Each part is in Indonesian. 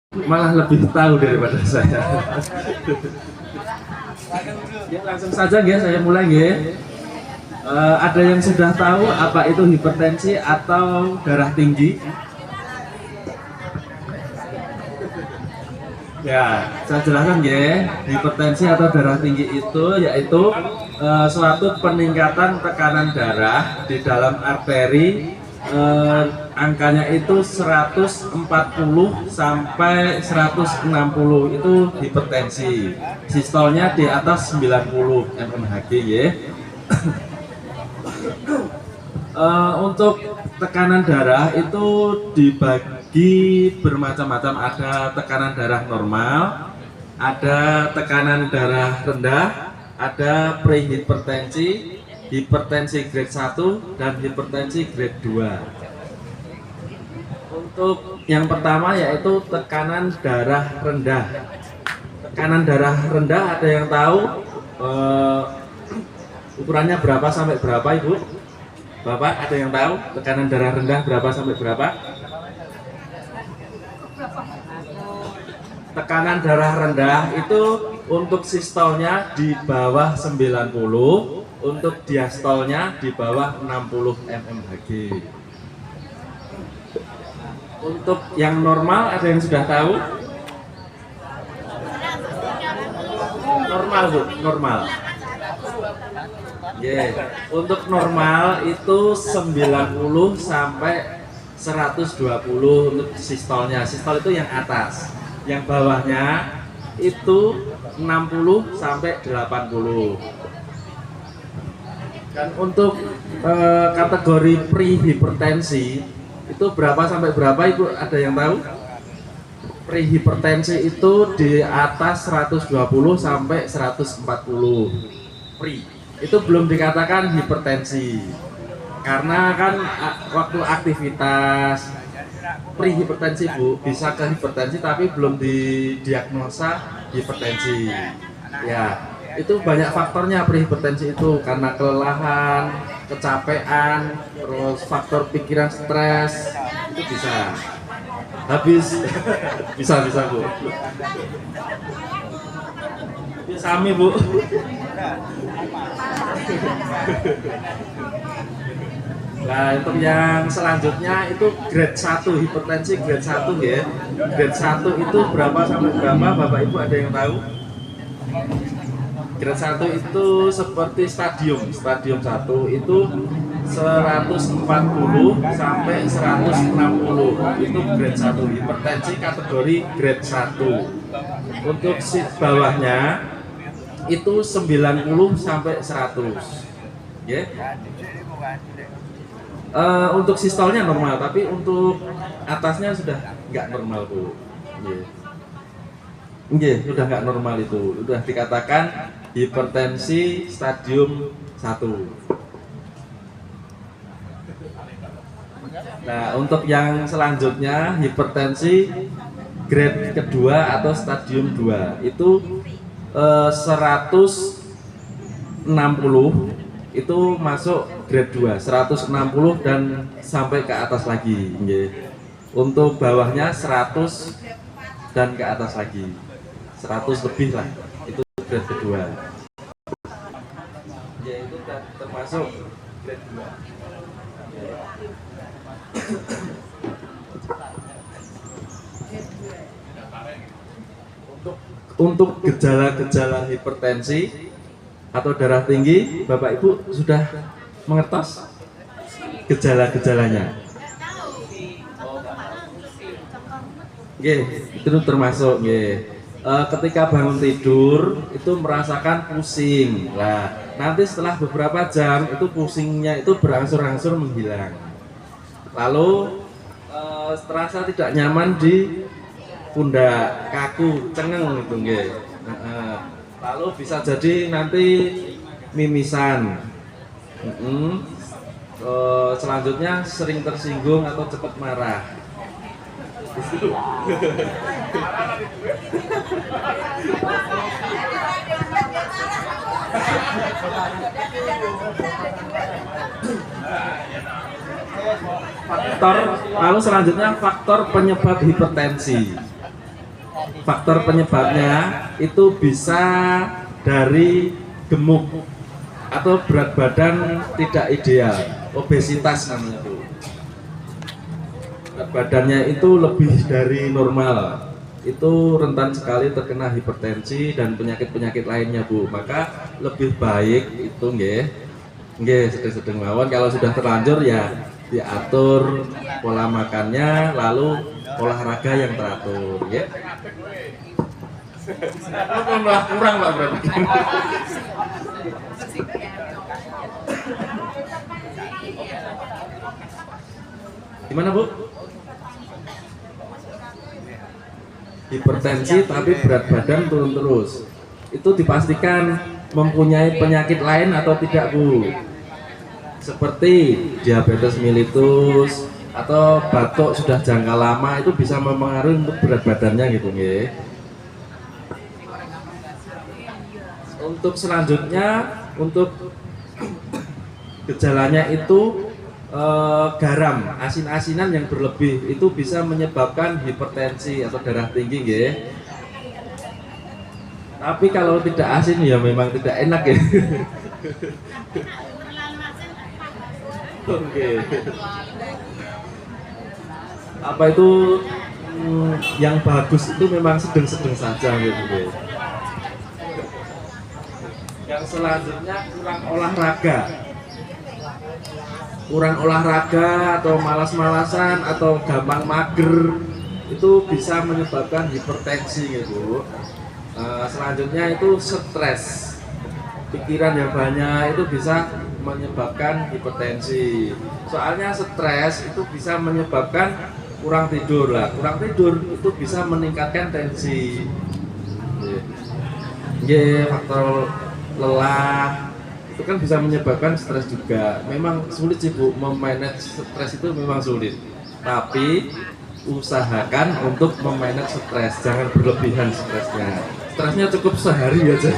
malah lebih tahu daripada saya. Ya, langsung saja ya, saya mulai ya. Ada yang sudah tahu apa itu hipertensi atau darah tinggi? Ya, saya jelaskan ya. Hipertensi atau darah tinggi itu yaitu suatu peningkatan tekanan darah di dalam arteri. Angkanya itu 140 sampai 160 itu hipertensi. Sistolnya di atas 90 mmHg ya. Untuk tekanan darah itu dibagi bermacam-macam. Ada tekanan darah normal, ada tekanan darah rendah, ada prehipertensi, hipertensi grade 1 dan hipertensi grade 2. Untuk yang pertama yaitu tekanan darah rendah. Tekanan darah rendah ada yang tahu ukurannya berapa sampai berapa, Ibu? Bapak ada yang tahu tekanan darah rendah berapa sampai berapa? Tekanan darah rendah itu untuk sistolnya di bawah 90, untuk diastolnya di bawah 60 mmHg. Untuk yang normal ada yang sudah tahu? Normal, Bu, normal. Yeah. Untuk normal itu 90 sampai 120 untuk sistolnya. Sistol itu yang atas. Yang bawahnya itu 60 sampai 80. Dan untuk kategori prehipertensi itu berapa sampai berapa, Ibu? Ada yang tahu? Prehipertensi itu di atas 120 sampai 140. Pre. Itu belum dikatakan hipertensi. Karena kan waktu aktivitas prehipertensi, Bu, bisa ke hipertensi tapi belum didiagnosa hipertensi. Ya, itu banyak faktornya prehipertensi itu, karena kelelahan, kecapean, terus faktor pikiran, stres, itu bisa. Habis bisa Bu. Sami, Bu. Nah, untuk yang selanjutnya itu grade 1, hipertensi grade 1 ya. Grade 1 itu berapa sampai berapa, Bapak Ibu ada yang tahu? Grade 1 itu seperti stadium 1 itu 140 sampai 160 itu grade 1 hipertensi kategori grade 1. Untuk bawahnya itu 90 sampai 100 ya. Untuk sistolnya normal, tapi untuk atasnya sudah nggak normal, Bu. Sudah nggak normal, itu sudah dikatakan hipertensi stadium 1. Nah, untuk yang selanjutnya hipertensi grade kedua atau stadium 2 itu 160 itu masuk grade 2, 160 dan sampai ke atas lagi. Untuk bawahnya 100 dan ke atas lagi, 100 lebih lah, itu grade kedua. Itu termasuk grade 2. Untuk gejala-gejala hipertensi atau darah tinggi, Bapak Ibu sudah mengertos gejala-gejalanya? Itu termasuk ketika bangun tidur itu merasakan pusing. Nah, nanti setelah beberapa jam itu pusingnya itu berangsur-angsur menghilang. Lalu terasa tidak nyaman di pundak, kaku, cengeng gitu nggih. Lalu bisa jadi nanti mimisan. Selanjutnya sering tersinggung atau cepat marah. Faktor, lalu selanjutnya faktor penyebab hipertensi. faktor penyebabnya itu bisa dari gemuk atau berat badan tidak ideal, obesitas namanya Bu. Berat badannya itu lebih dari normal, itu rentan sekali terkena hipertensi dan penyakit-penyakit lainnya Bu. Maka lebih baik itu sedang mawon, kalau sudah terlanjur ya diatur pola makannya, lalu olahraga yang teratur ya. Malah kurang Pak berarti. Gimana Bu? Hipertensi tapi berat badan turun terus, itu dipastikan mempunyai penyakit lain atau tidak Bu? Seperti diabetes mellitus atau batuk sudah jangka lama, itu bisa mempengaruhi untuk berat badannya gitu nggih. Untuk selanjutnya, untuk gejalanya itu garam, asin-asinan yang berlebih itu bisa menyebabkan hipertensi atau darah tinggi nggih. Tapi kalau tidak asin ya memang tidak enak ya. Oke. Apa itu yang bagus itu memang sedang-sedang saja gitu guys. Yang selanjutnya kurang olahraga atau malas-malasan atau gampang mager itu bisa menyebabkan hipertensi gitu. Selanjutnya itu stres, pikiran yang banyak itu bisa menyebabkan hipertensi. Soalnya stres itu bisa menyebabkan kurang tidur lah. Kurang tidur itu bisa meningkatkan tensi. Faktor lelah itu kan bisa menyebabkan stres juga. Memang sulit sih Bu, memanage stres itu memang sulit. Tapi usahakan untuk memanage stres, jangan berlebihan stresnya. Stresnya cukup sehari aja.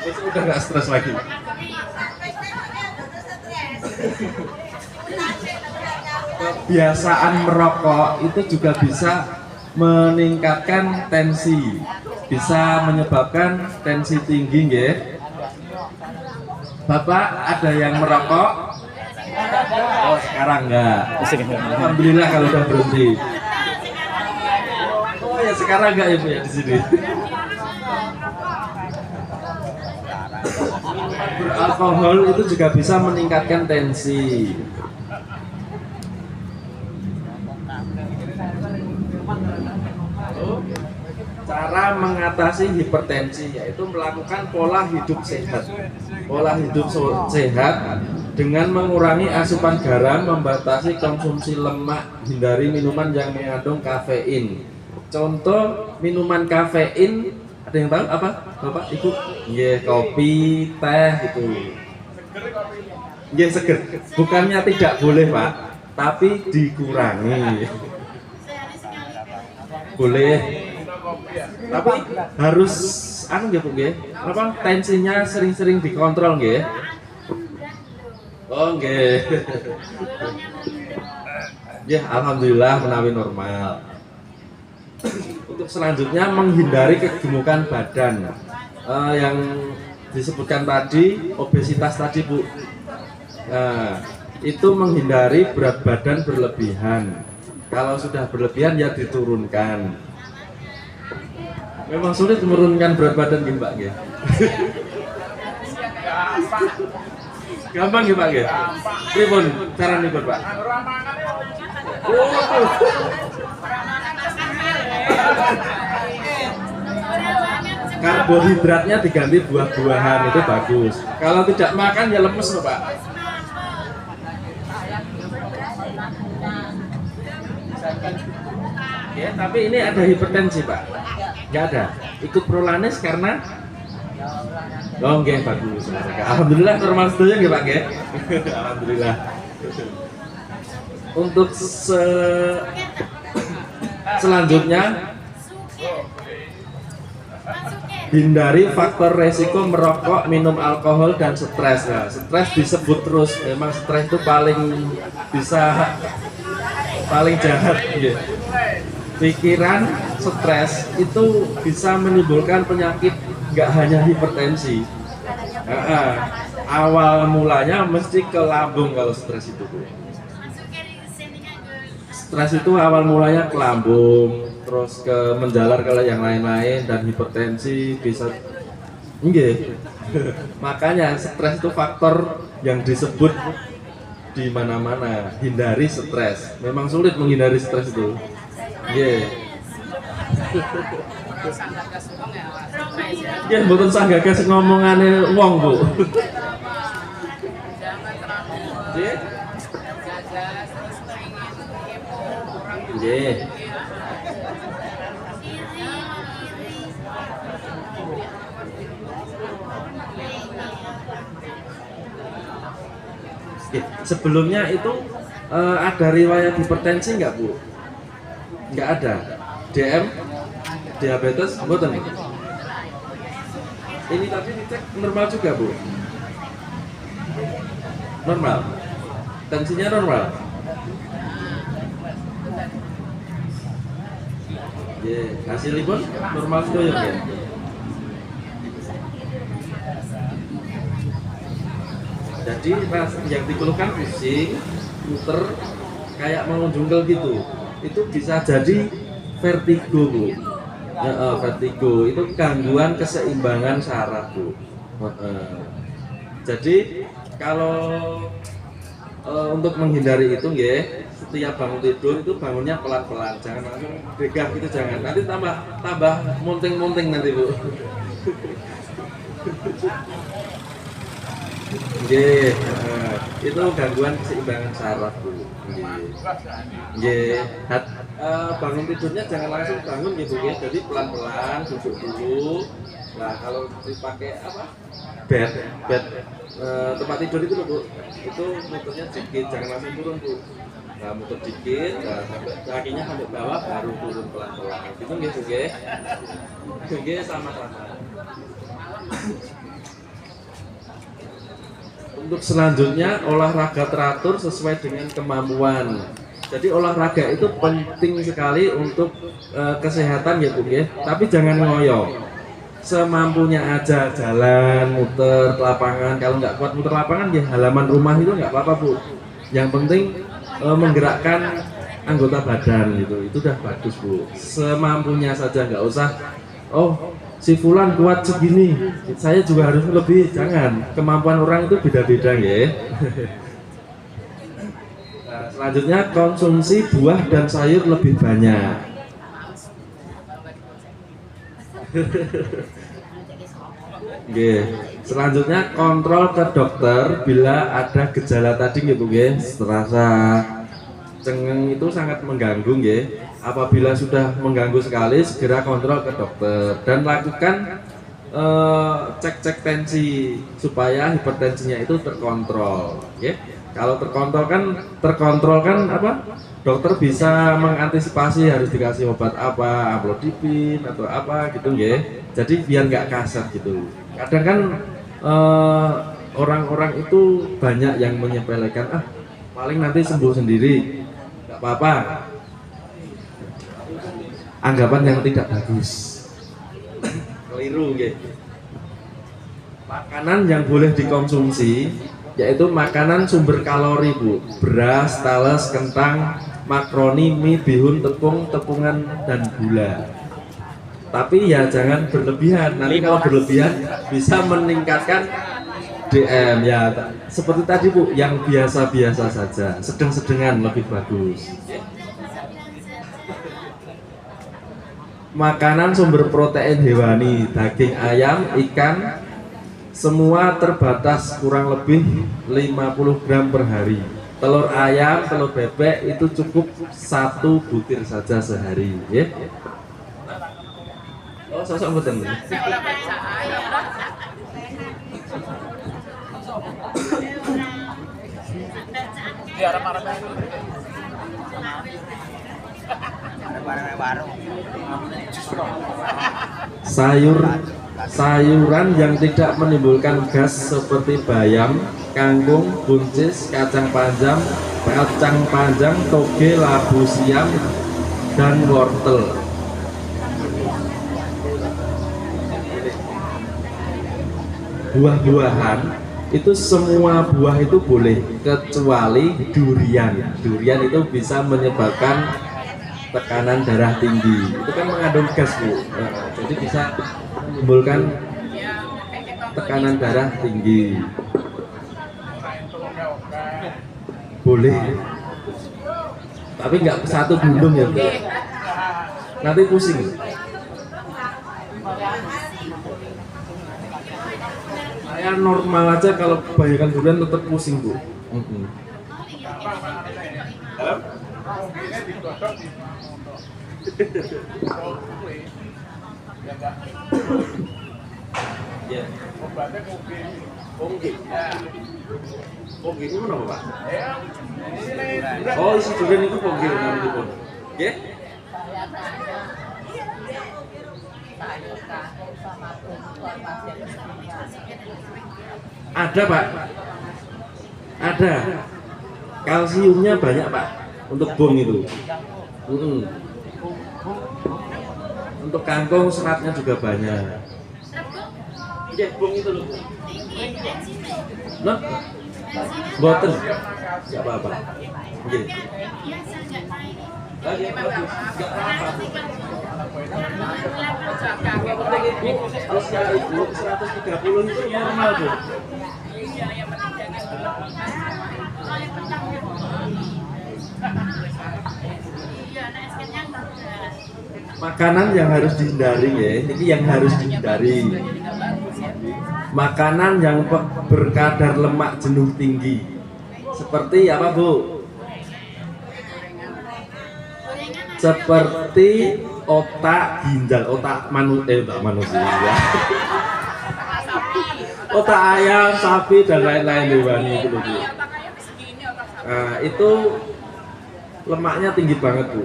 Terus udah nggak stres lagi. Kebiasaan merokok itu juga bisa meningkatkan tensi, bisa menyebabkan tensi tinggi nggih. Bapak ada yang merokok? Oh sekarang enggak. Alhamdulillah kalau udah berhenti. Oh ya sekarang enggak ya Bu ya di sini. Beralkohol itu juga bisa meningkatkan tensi. Cara mengatasi hipertensi yaitu melakukan pola hidup sehat. Pola hidup sehat dengan mengurangi asupan garam, membatasi konsumsi lemak, hindari minuman yang mengandung kafein. Contoh minuman kafein, ada yang tahu apa? Bapak, Ibu? Kopi, teh gitu. Seger. Bukannya tidak boleh Pak, tapi dikurangi. Boleh. Tapi harus Bu tensinya sering-sering dikontrol nggih. Oh nggih. Ya alhamdulillah menawi normal. Untuk selanjutnya menghindari kegemukan badan. Yang disebutkan tadi obesitas tadi Bu. Itu menghindari berat badan berlebihan. Kalau sudah berlebihan ya diturunkan. Memang sulit menurunkan berat badan Mbak nggih. Gampang nggih Pak nggih. Pripun caranipun Pak? Karbohidratnya diganti buah-buahan itu bagus. Kalau tidak makan ya lemes loh Pak. Ya, tapi ini ada hipertensi Pak. Nggak ada. Ikut Prolanes karena nggih bagus. Alhamdulillah normal sedaya nggih Pak nggih. Alhamdulillah. Untuk selanjutnya hindari faktor resiko merokok, minum alkohol dan stres. Nah, stres disebut terus. Memang stres itu paling jahat gitu. pikiran, stres itu bisa menimbulkan penyakit, nggak hanya hipertensi. Awal mulanya mesti ke lambung kalau stres itu, Bu. Stres itu awal mulanya ke lambung, terus ke menjalar ke yang lain-lain, dan hipertensi bisa enggak. Makanya stres itu faktor yang disebut di mana-mana. Hindari stres. Memang sulit menghindari stres itu. Nggih. Nggih, mboten sanggagas ngomongane wong, Bu. Nggih. Nggih. Sebelumnya itu ada riwayat hipertensi nggak, Bu? Nggak ada. DM, diabetes, mboten. Ini tadi dicek normal juga, Bu? Normal. Tensinya normal. Hasilnya pun normal juga ya. Jadi yang dikeluhkan pusing, muter, kayak mau jungkel gitu. Itu bisa jadi vertigo, Bu. Vertigo itu gangguan keseimbangan saraf, Bu. Jadi kalau untuk menghindari itu, setiap bangun tidur itu bangunnya pelan-pelan, jangan langsung begah gitu, jangan. Nanti tambah munting-munting nanti, Bu. Itu gangguan keseimbangan saraf, Bu. Bangun tidurnya jangan langsung bangun gitu, jadi pelan-pelan, duduk dulu. Nah, kalau dipakai bed tempat tidur itu, Bu, itu muternya dikit, jangan langsung turun, Bu. Nah, muter dikit, sampai kakinya sampai bawah, baru turun pelan-pelan. Gitu, sama-sama. Untuk selanjutnya, olahraga teratur sesuai dengan kemampuan. Jadi olahraga itu penting sekali untuk kesehatan, ya, Bu, tapi jangan ngoyo. Semampunya aja, jalan, muter lapangan. Kalau nggak kuat muter lapangan, ya halaman rumah itu nggak apa-apa, Bu. Yang penting menggerakkan anggota badan gitu, itu udah bagus, Bu. Semampunya saja, nggak usah si fulan kuat segini, saya juga harus lebih. Jangan, kemampuan orang itu beda-beda, ya. Nah, selanjutnya konsumsi buah dan sayur lebih banyak. Selanjutnya kontrol ke dokter bila ada gejala tadi, Bu. Terasa cengeng itu sangat mengganggu, Apabila sudah mengganggu sekali, segera kontrol ke dokter dan lakukan cek tensi supaya hipertensinya itu terkontrol. Kalau terkontrol kan dokter bisa mengantisipasi harus dikasih obat apa, amlodipin atau apa gitu, Jadi biar nggak kasar gitu. Kadang kan orang-orang itu banyak yang menyepelekan, paling nanti sembuh sendiri, nggak apa-apa. Anggapan yang tidak bagus. Keliru, Makanan yang boleh dikonsumsi yaitu makanan sumber kalori, Bu. Beras, talas, kentang, makroni, mie, bihun, tepung, tepungan, dan gula. Tapi ya jangan berlebihan. Nanti kalau berlebihan bisa meningkatkan DM, ya. Seperti tadi, Bu, yang biasa-biasa saja, sedang-sedengan lebih bagus. Makanan sumber protein hewani, daging ayam, ikan, semua terbatas kurang lebih 50 gram per hari. Telur ayam, telur bebek itu cukup 1 butir saja sehari, Sosok betul. Sayuran yang tidak menimbulkan gas seperti bayam, kangkung, buncis, kacang panjang, toge, labu siam, dan wortel. Buah-buahan itu semua buah itu boleh kecuali durian. Durian itu bisa menyebabkan tekanan darah tinggi. Itu kan mengandung gas, Bu. Nah, jadi bisa menimbulkan tekanan darah tinggi. Boleh, tapi nggak satu gunung ya, Bu. Nanti pusing. Saya normal aja, kalau kebanyakan durian tetap pusing, Bu. Ya. Ponggil itu apa, Pak? Oh, isi durian itu ponggil namanya, Pon. Oke? Ada, Pak. Ada. Kalsiumnya banyak, Pak. Untuk bong itu. Untuk kangkung seratnya juga banyak. Iya, bong itu loh. Nah, boten. Enggak apa-apa. Oke. Lagi bagus. Enggak apa-apa. Yang penting ibu usia ibu 130 itu normal, Bu. Makanan yang harus dihindari ya, ini yang harus dihindari. Makanan yang berkadar lemak jenuh tinggi. Seperti apa, Bu? Seperti otak ginjal, otak manusia. Otak ayam, sapi dan lain-lain hewani itu, Bu. Nah, itu lemaknya tinggi banget, Bu.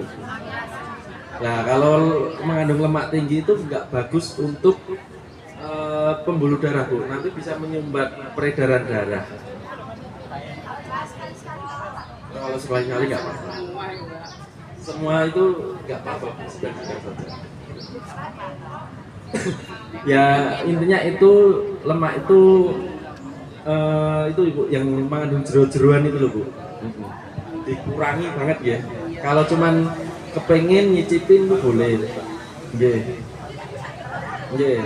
Nah, kalau mengandung lemak tinggi itu nggak bagus untuk pembuluh darah, Bu. Nanti bisa menyumbat peredaran darah. Kalau sekali-kali nggak apa-apa. Semua itu nggak apa-apa, sedang-sedang saja. Ya intinya itu lemak itu Ibu yang mengandung jeroan itu loh, Bu. Dikurangi banget ya. Kalau cuman kepengen nyicipin itu boleh. Nggih. Nggih.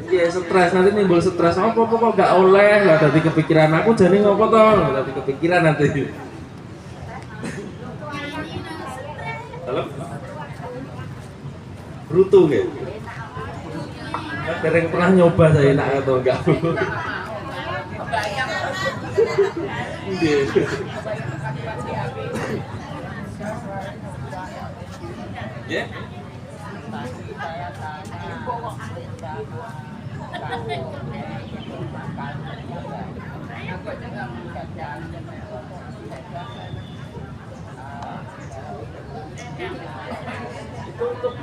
Iya, stres, nanti timbul stres. Apa kok gak oleh lah, dadi kepikiran aku jadi ngopo to, dadi kepikiran nanti. Halo? Bruto nggih. Dereng pernah nyoba saya enak atau enggak. Nggih. Ya? Itu untuk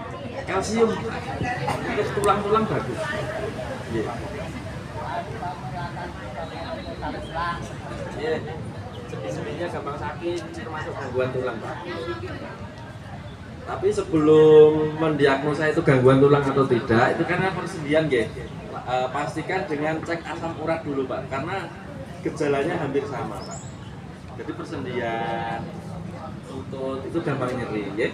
kalsium, untuk tulang-tulang bagus. Yeah. Yeah. Sepi-sepinya gampang sakit, termasuk gangguan tulang, Pak. Tapi sebelum mendiagnosa itu gangguan tulang atau tidak, itu karena persendian, guys. Pastikan dengan cek asam urat dulu, Pak, karena gejalanya hampir sama, Pak. Jadi persendian, lutut itu gampang nyeri, ya.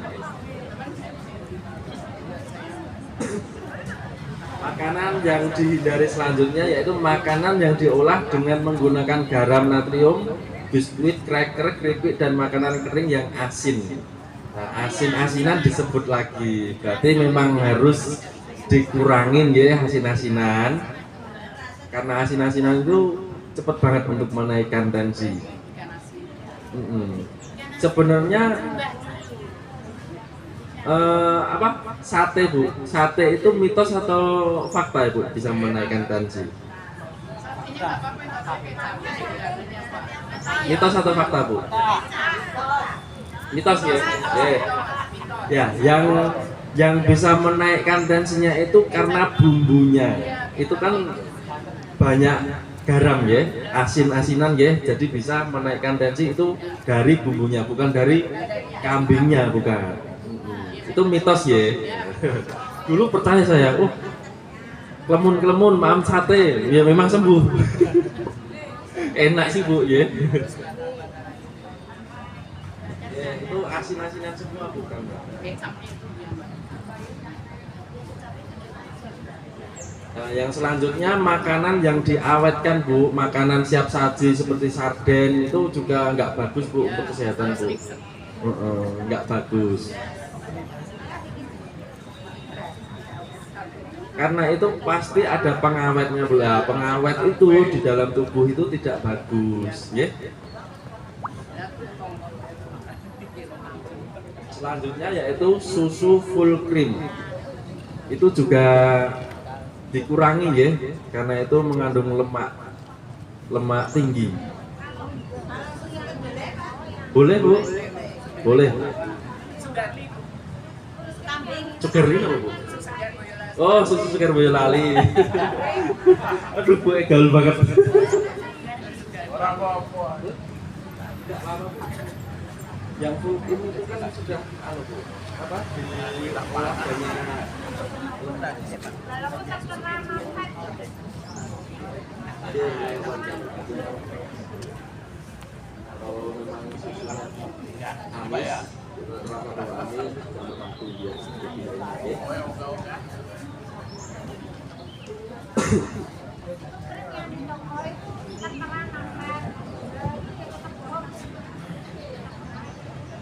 Makanan yang dihindari selanjutnya yaitu makanan yang diolah dengan menggunakan garam, natrium, biskuit, cracker, keripik, dan makanan kering yang asin. Nah, asin-asinan disebut lagi, berarti memang harus dikurangin ya asin-asinan, karena asin-asinan itu cepat banget untuk menaikkan tensi. Sebenarnya sate, Bu, sate itu mitos atau fakta, Ibu, bisa menaikkan tensi? Mitos atau fakta, Bu? Mitos ya. Ya, yang bisa menaikkan tensinya itu karena bumbunya. Itu kan banyak garam ya, asin-asinan ya, jadi bisa menaikkan tensi itu dari bumbunya, bukan dari kambingnya, bukan. Itu mitos ya. Dulu percaya saya, oh kelemun-kelemun maam sate, ya memang sembuh. Enak sih Bu ya. Ya itu asin-asinan semua bukan Mbak. Nah, yang selanjutnya makanan yang diawetkan Bu, makanan siap saji seperti sarden itu juga nggak bagus Bu untuk kesehatan Bu. Nggak bagus. Karena itu pasti ada pengawetnya Bu. Nah, pengawet itu di dalam tubuh itu tidak bagus, ya. Selanjutnya yaitu susu full cream. Itu juga dikurangi ya, karena itu mengandung lemak tinggi. Boleh Bu? Boleh. Sugar ini apa Bu? Oh, susu segar Boyolali. Aduh, Bu gaul banget. Yang full cream itu kan sudah Bu, apa? Diolah banyak. Kalau memang susunya amis,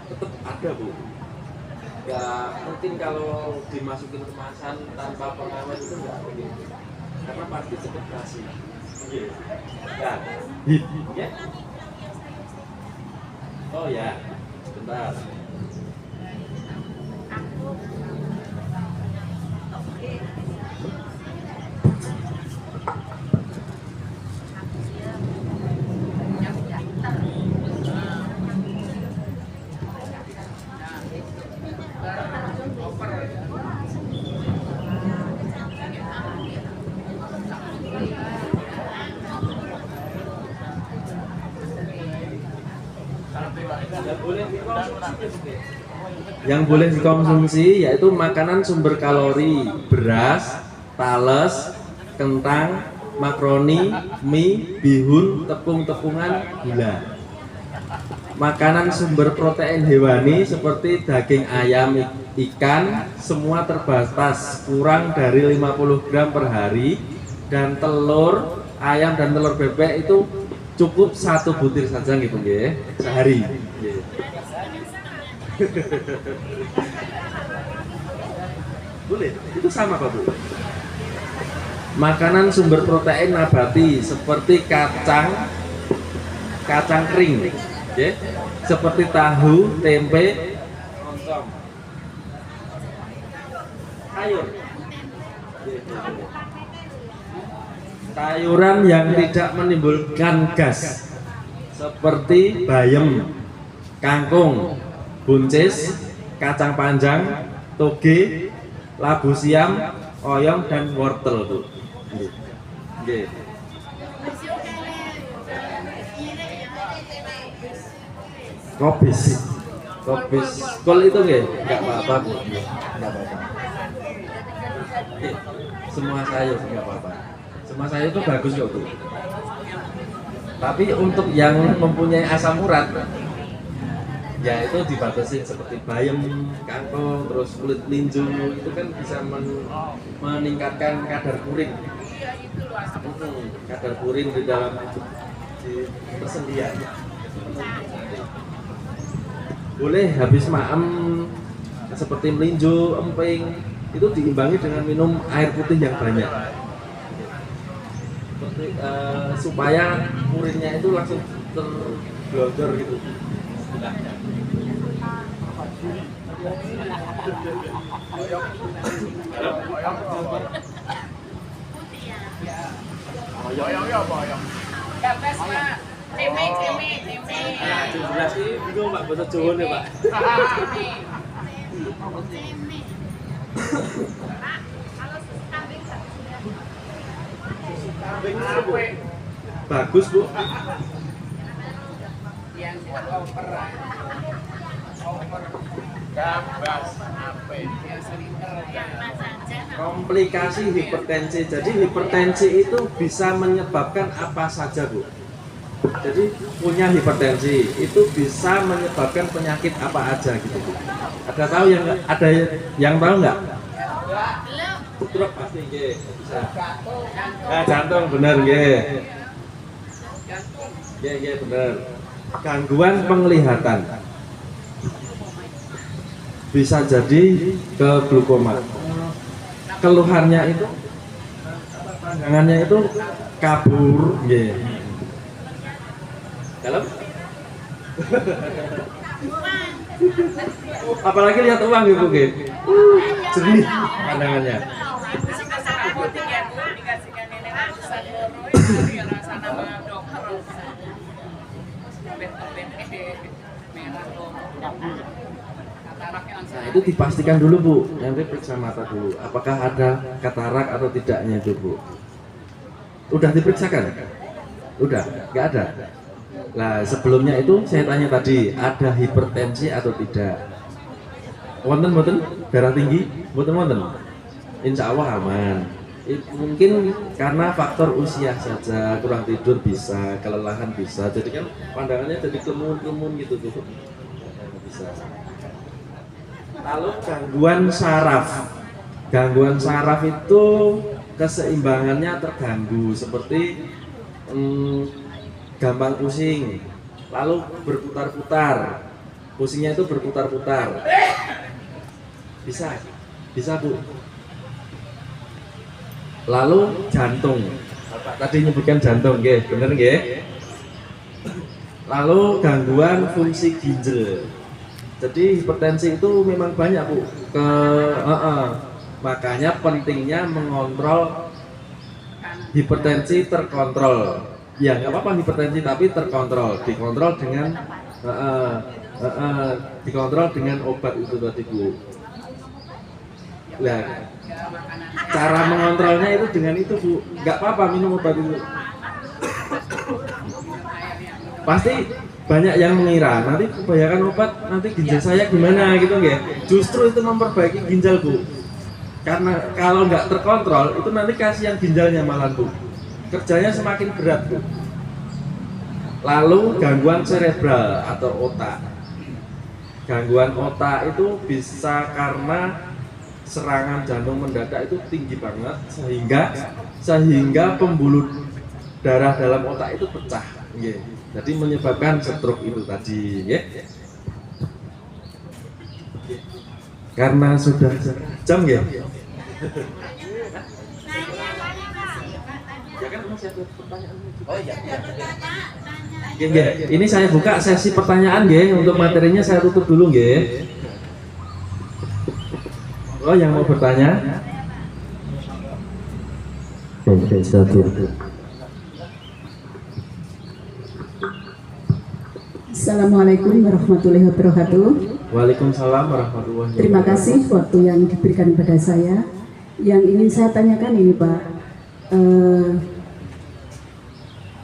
tetap ada Bu. Ya mungkin kalau dimasukin kemasan tanpa pengawet itu enggak mungkin, karena pasti cepat basi. Ya, ya. Oh ya, sebentar. Yang boleh dikonsumsi yaitu makanan sumber kalori, beras, tales, kentang, makaroni, mie, bihun, tepung-tepungan, gula. Makanan sumber protein hewani seperti daging ayam, ikan, semua terbatas, kurang dari 50 gram per hari, dan telur ayam dan telur bebek itu cukup 1 butir saja gitu ya, sehari. Boleh, itu sama Pak Bu. Makanan sumber protein nabati seperti kacang kering, ya, seperti tahu, tempe, oncom, sayur, sayuran yang tidak menimbulkan gas seperti bayam, kangkung, buncis, kacang panjang, toge, labu siam, oyong, dan wortel tuh. Kobis, kol itu nggak apa-apa Bu, nggak apa-apa. Semua sayur nggak apa-apa. Semua sayur itu bagus kok Bu. Tapi untuk yang mempunyai asam urat, ya itu dibatasi seperti bayam, kangkung, terus kulit linju itu kan bisa meningkatkan kadar purin. Kadar purin di dalam persendian. Boleh habis maem seperti melinjo, emping itu diimbangi dengan minum air putih yang banyak. Seperti, supaya purinnya itu langsung tergelodor gitu. Tempe. Nah, jelas ini bingung Pak, bahasa Jawa nih Pak. Kambing apa? Bagus Bu. Yang operan. Gambas apa? Yang slinger ya. Komplikasi hipertensi. Jadi hipertensi itu bisa menyebabkan apa saja Bu. Jadi punya hipertensi itu bisa menyebabkan penyakit apa aja gitu Bu. Ada tahu yang tahu nggak? Stroke pasti nggih, bisa. Nah, jantung bener nggih. Nggih bener. Gangguan penglihatan. Bisa jadi ke glukoma. Keluhannya itu pandangannya itu kabur nggih. Dalam? Apalagi lihat uang gitu nggih. Jernih pandangannya. Nah, itu dipastikan dulu Bu, nanti periksa mata dulu. Apakah ada katarak atau tidaknya itu Bu? Udah diperiksakan? Udah, nggak ada. Nah, sebelumnya itu saya tanya tadi, ada hipertensi atau tidak? Wonten darah tinggi? Wonten. Insya Allah aman. Mungkin karena faktor usia saja, kurang tidur bisa, kelelahan bisa. Jadi kan pandangannya jadi kemun-kemun gitu tuh. Bisa. Lalu gangguan saraf. Gangguan saraf itu keseimbangannya terganggu seperti gampang pusing, lalu berputar-putar. Pusingnya itu berputar-putar. Bisa Bu. Lalu jantung. Tadi nyebutkan jantung, nggih, bener nggih. Lalu gangguan fungsi ginjal. Jadi hipertensi itu memang banyak Bu. Makanya pentingnya mengontrol hipertensi terkontrol. Ya nggak apa-apa hipertensi tapi terkontrol, dikontrol dengan obat itu tadi Bu. Nah, cara mengontrolnya itu dengan itu Bu, nggak apa-apa minum obat itu. Pasti banyak yang mengira nanti kebanyakan obat nanti ginjal saya gimana gitu nggak? Justru itu memperbaiki ginjal Bu. Karena kalau nggak terkontrol itu nanti kasihan ginjalnya malah Bu. Kerjanya semakin berat Bu. Lalu gangguan serebral atau otak. Gangguan otak itu bisa karena serangan jantung mendadak itu tinggi banget sehingga pembuluh darah dalam otak itu pecah. Jadi menyebabkan stroke itu tadi. Karena sudah jam ya. Ya kan masih ada pertanyaan. Oh iya. Ini saya buka sesi pertanyaan untuk materinya saya tutup dulu Oh yang mau bertanya? Assalamualaikum warahmatullahi wabarakatuh. Waalaikumsalam warahmatullahi wabarakatuh. Terima kasih waktu yang diberikan kepada saya. Yang ingin saya tanyakan ini Pak,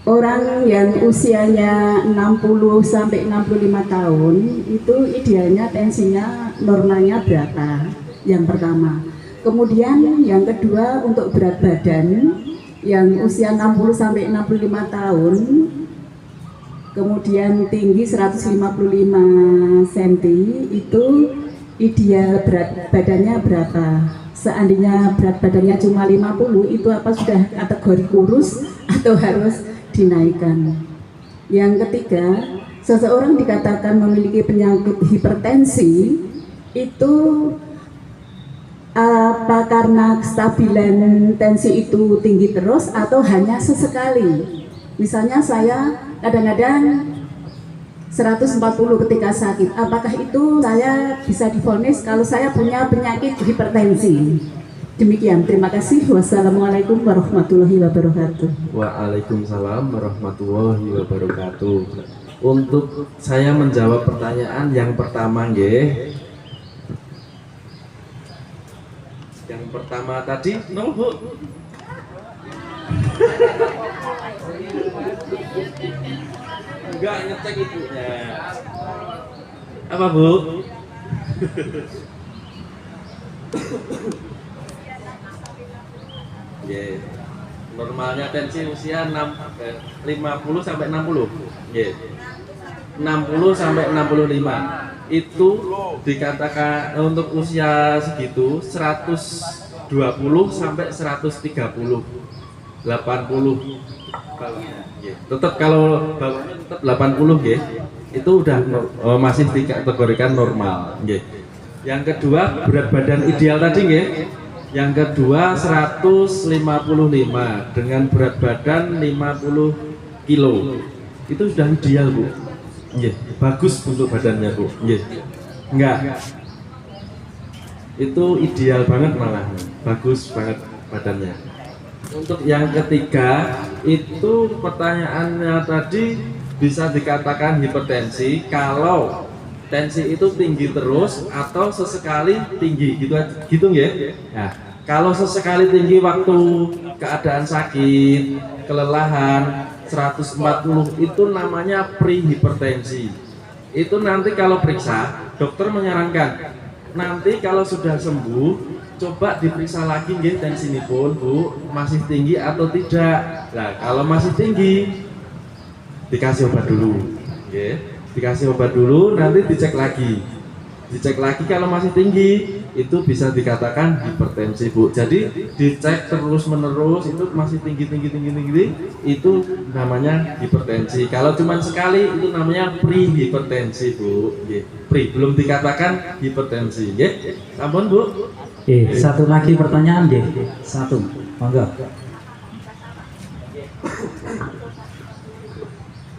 orang yang usianya 60 sampai 65 tahun itu idealnya tensinya normalnya berapa? Yang pertama. Kemudian yang kedua untuk berat badan yang usia 60 sampai 65 tahun kemudian tinggi 155 cm itu ideal berat badannya berapa? Seandainya berat badannya cuma 50 itu apa sudah kategori kurus atau harus dinaikkan? Yang ketiga, seseorang dikatakan memiliki penyakit hipertensi itu apa karena kestabilan tensi itu tinggi terus atau hanya sesekali? Misalnya saya kadang-kadang 140 ketika sakit, apakah itu saya bisa divonis kalau saya punya penyakit hipertensi? Demikian, terima kasih. Wassalamualaikum warahmatullahi wabarakatuh. Waalaikumsalam warahmatullahi wabarakatuh. Untuk saya menjawab pertanyaan yang pertama yang pertama tadi, no Bu. Enggak ngecek ibunya. Apa Bu? Yeah. Normalnya tensi usia 50 sampai 60. Yeah. 60 sampai 65. Itu dikatakan untuk usia segitu 120 sampai 130. 80 bawahnya. Yeah. Tetap kalau bawahnya tetap 80 ya. Itu udah masih dikategorikan normal. Yeah. Yang kedua berat badan ideal tadi ya. Yang kedua 155 dengan berat badan 50 kilo. Itu sudah ideal Bu. Yeah. Bagus untuk badannya Bu. Yeah. Enggak. Itu ideal banget malah. Bagus banget badannya. Untuk yang ketiga itu pertanyaannya tadi bisa dikatakan hipertensi kalau tensi itu tinggi terus atau sesekali tinggi gitu ya. Nah, kalau sesekali tinggi waktu keadaan sakit, kelelahan 140 itu namanya prehipertensi. Itu nanti kalau periksa dokter menyarankan nanti kalau sudah sembuh coba diperiksa lagi nggih tensinipun Bu masih tinggi atau tidak. Nah, kalau masih tinggi dikasih obat dulu nggih. Dikasih obat dulu nanti dicek lagi kalau masih tinggi itu bisa dikatakan hipertensi Bu. Jadi dicek terus menerus itu masih tinggi itu namanya hipertensi. Kalau cuma sekali itu namanya prehipertensi Bu. Pre belum dikatakan hipertensi nggih. Sampun Bu. Satu lagi pertanyaan deh. Satu, monggo.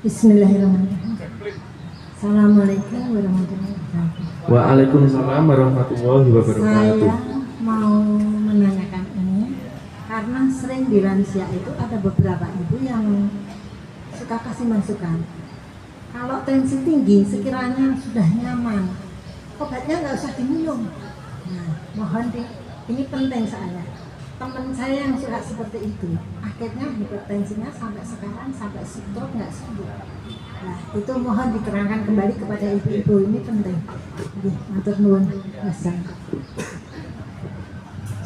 Bismillahirrahmanirrahim. Assalamualaikum warahmatullahi wabarakatuh. Waalaikumsalam warahmatullahi wabarakatuh. Saya mau menanyakan ini karena sering di lansia itu ada beberapa ibu yang suka kasih masukan. Kalau tensi tinggi sekiranya sudah nyaman, obatnya nggak usah diminum. Nah, mohon ini penting saya. Teman saya yang suka seperti itu, akhirnya hipertensinya sampai sekarang sampai stroke nggak sembuh. Nah, itu mohon diterangkan kembali kepada ibu-ibu, ini penting. Matur nuwun.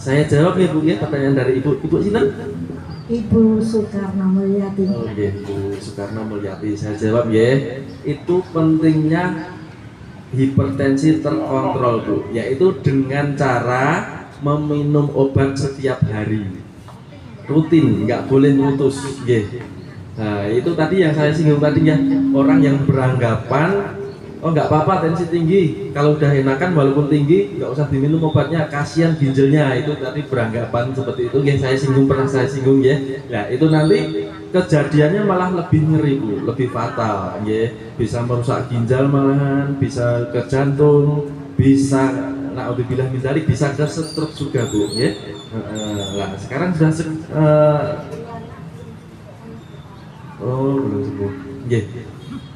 Saya jawab ya Bu ya pertanyaan dari Ibu. Ibu sinten? Ibu Soekarno Mulyati. Oh iya, Bu Soekarno Mulyati. Saya jawab ya. Itu pentingnya hipertensi terkontrol Bu, yaitu dengan cara meminum obat setiap hari, rutin, nggak boleh putus. Nah itu tadi yang saya singgung tadi ya, orang yang beranggapan oh nggak apa-apa tensi tinggi, kalau udah enakan walaupun tinggi nggak usah diminum obatnya, kasihan ginjalnya. Itu tadi beranggapan seperti itu ya, pernah saya singgung ya. Nah itu nanti kejadiannya malah lebih ngeri Bu, lebih fatal ya, bisa merusak ginjal malahan, bisa ke jantung, bisa naudzubillah min dzalik, bisa ke stroke juga Bu ya. Nah sekarang sudah belum sembuh ya.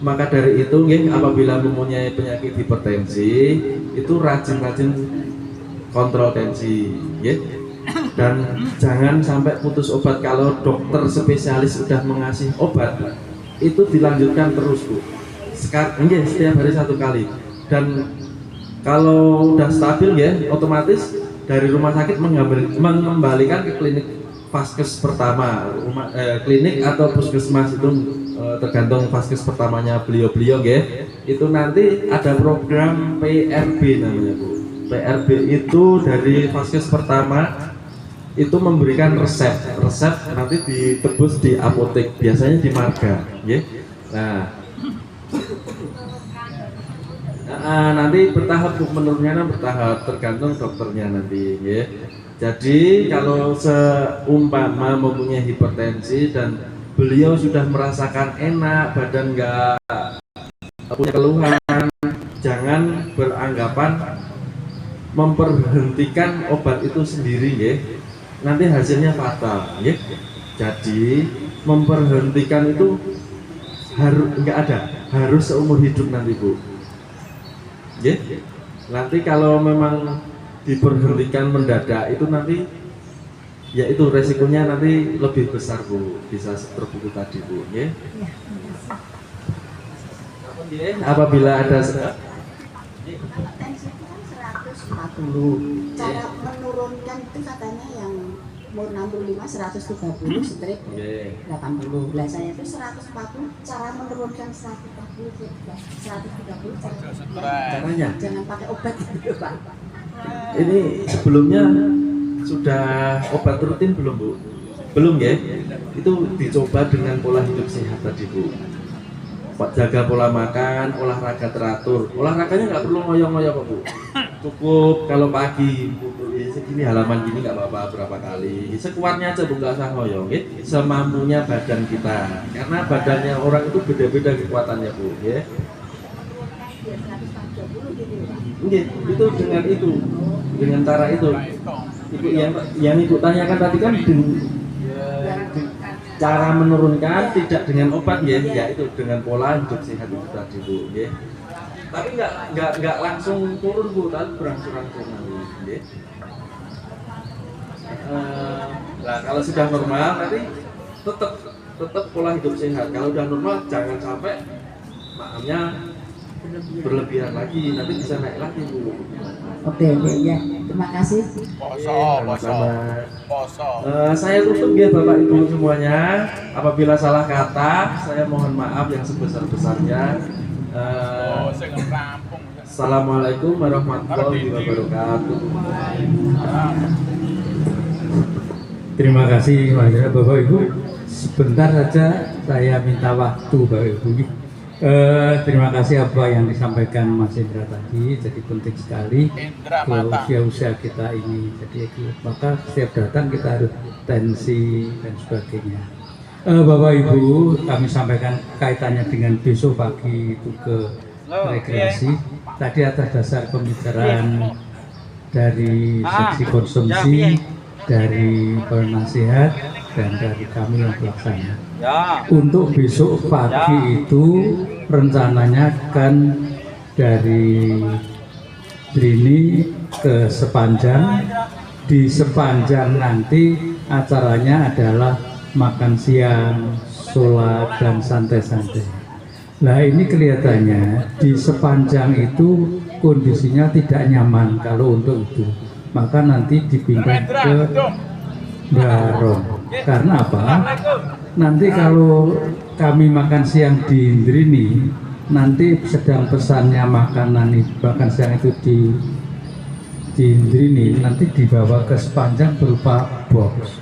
Maka dari itu apabila mempunyai penyakit hipertensi itu rajin-rajin kontrol tensi ya. Dan jangan sampai putus obat. Kalau dokter spesialis sudah mengasih obat itu dilanjutkan terus Bu. Sekarang setiap hari 1 kali. Dan kalau udah stabil ya otomatis dari rumah sakit mengembalikan ke klinik vaskes pertama, klinik atau puskesmas itu tergantung vaskes pertamanya beliau ya. Itu nanti ada program PRB namanya Bu. PRB itu dari vaskes pertama itu memberikan resep nanti ditebus di apotek, biasanya di Marga ya. Nanti bertahap menurunnya, bertahap tergantung dokternya nanti ya. Jadi kalau seumpama mempunyai hipertensi dan beliau sudah merasakan enak, badan nggak punya keluhan, jangan beranggapan memperhentikan obat itu sendiri ya. Nanti hasilnya fatal ya. Jadi memperhentikan itu nggak ada, harus seumur hidup nanti Bu ya. Nanti kalau memang diberhentikan mendadak itu nanti ya itu resikonya nanti lebih besar Bu, bisa seperti itu tadi Bu, ya. Apabila ada tensi itu kan 140. Cara menurunkan itu katanya yang umur 65 130 strip 80. Lah saya itu 140, cara menurunkan 130 caranya? jangan pakai obat gitu Pak. Ini sebelumnya sudah obat rutin belum Bu? Belum ya? Itu dicoba dengan pola hidup sehat tadi Bu. Jaga pola makan, olahraga teratur. Olahraganya nggak perlu ngoyo-ngoyo kok Bu. Cukup kalau pagi segini halaman gini nggak apa-apa berapa kali. Sekuatnya aja Bu, nggak usah ngoyo, gitu. Semampunya badan kita. Karena badannya orang itu beda-beda kekuatannya Bu, ya. Itu dengan cara itu. Ibu yang Ibu tanyakan tadi kan cara menurunkan tidak dengan obat ya, itu dengan pola hidup sehat itu tadi Bu, ya. Tapi nggak langsung turun Bu, tapi berangsur-angsur nanti, ya. Nah kalau sudah normal nanti tetap pola hidup sehat. Kalau udah normal jangan sampai makamnya berlebihan lagi, nanti bisa naik lagi Bu. Oke ya, terima kasih. Poso. Saya tutup ya Bapak Ibu semuanya. Apabila salah kata, saya mohon maaf yang sebesar-besarnya. Assalamualaikum warahmatullahi wabarakatuh. Terima kasih Bapak Ibu. Sebentar saja saya minta waktu Bapak Ibu. Terima kasih apa yang disampaikan Mas Indra tadi, jadi penting sekali ke usia-usia kita ini. Jadi maka setiap datang kita harus tensi dan sebagainya. Bapak Ibu, kami sampaikan kaitannya dengan besok pagi itu ke rekreasi. Tadi atas dasar pembicaraan dari seksi konsumsi, dari penasihat, dan dari kami yang pelaksana. Untuk besok pagi itu rencananya kan dari Drini ke Sepanjang. Di Sepanjang nanti acaranya adalah makan siang, sholat, dan santai-santai. Nah ini kelihatannya di Sepanjang itu kondisinya tidak nyaman kalau untuk itu. Maka nanti dipindah ke Barong. Karena apa? Nanti kalau kami makan siang di Indrini, nanti sedang pesannya makan siang itu di Indrini, nanti dibawa ke Sepanjang berupa box.